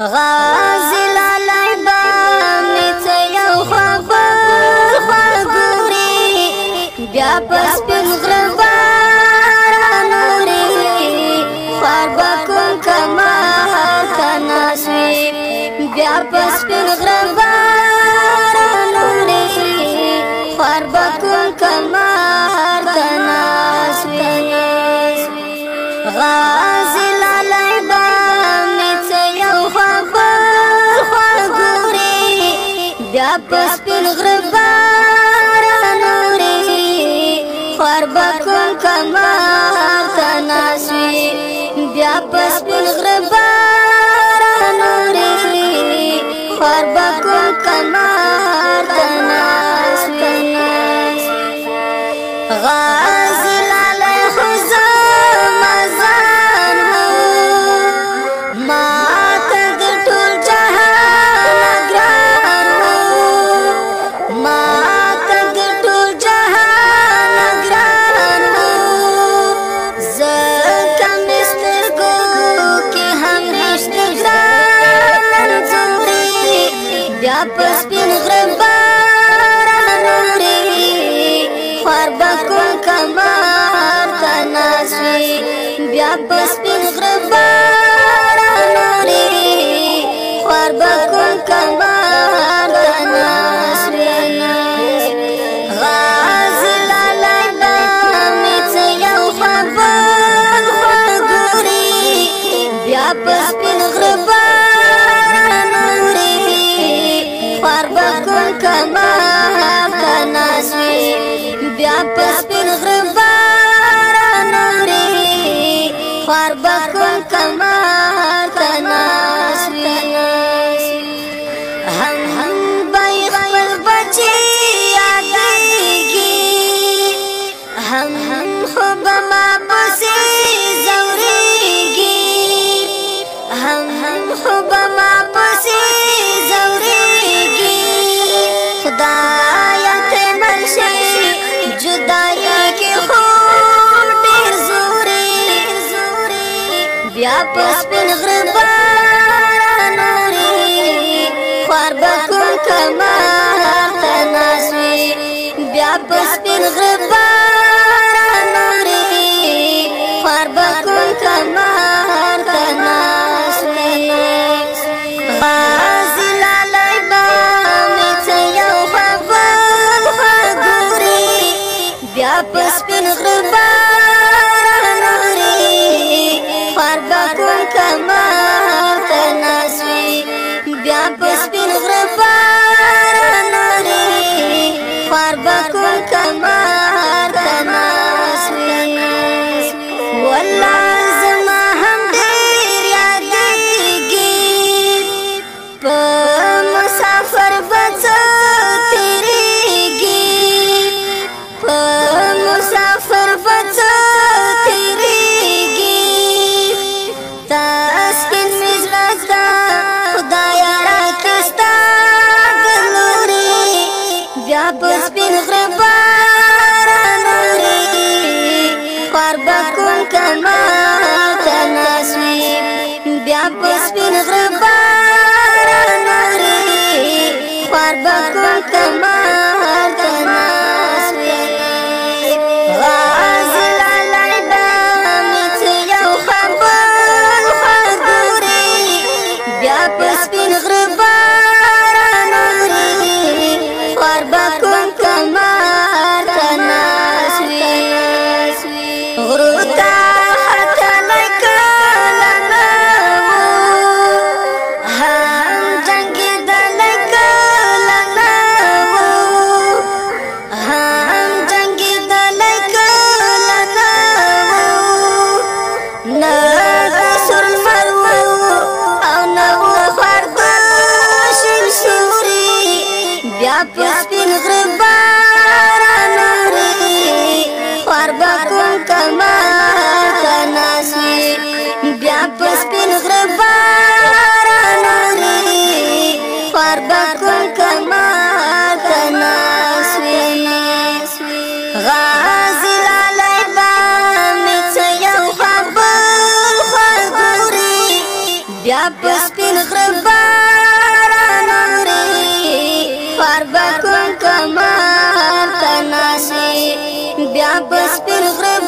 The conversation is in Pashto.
غازی لالی با میڅ یو خبر خواګوري بیا پس پن غربار نوري خوار بکن کمار تناسوی بیا پس پن غربار نوري خوار بکن کمار تناسوی غازی لالی با میڅ یو خبر خواګوري بیا پس پن غربار نوري خوار بکن کمار تناسوی بیا پس پن غربار نوري خوار بکن کمار تناسوی غازی لالی خوزا مزان ما تد ټول جهان ګران ما تد ټول جهان ګران زکه مسترګو کې هم رښت ګران زوري بیا پس پن غربار نوري خوار بکن کمار تناسوی بیا پس پن غربار نوري خوار بکن کمار تناسوی غازی لالی با میڅ یو خبر خواګوري بیا پس پن غربار نوري خوار بکن کمار تناسوی بیا پس پن غربار نوري خوار بکن کمار تناسوی هم بای خپل بچی یادېږي هم خوب ما پسې ځورېږي هم خوب ما پسې ځورېږي خدایا ته مرشي جدائی کې خوب ډېر زوري بیا پس پن غربار نوري خوار بکن کمار تناسوی بیا پس پن غربار نوري خوار بکن کمار تناسوی غازی لالی با میڅ یو خبر خواګوري بیا پس پن غربار نوري خوار بکن کمار تناسوی بیا پس پن غربار نوري خوار بکن کمار تناسوی والله زما هم ډېر یادېږي په مسافر بڅ تیریږي په مسافر بڅ تیریږي تاسکین مې زړه ستا خدایا راکړه ستا ګلوري بیا پس پن غربار نوري خوار بکن کمار تناسوی بیا پس پن غربار نوري خوار بکن کمار تناسوی غازی لالی با میڅ یو خبر خواګوري بیا پس پن غربار نوري خوار بکن کمار تناسوی غرو ته ختلی کله نه هم جنګېدلی کله نه هم جنګېدلی کله نه نه د سور لمر او نه خوار د شین سوري بیا پس پن غربار نوري خوار بکن کمار تناسوی بیا پس پن غربار نوري خوار بکن کمار تناسوی غازی لالی با میڅ یو خبر خواګوري بیا پس پن غربار بس پر غره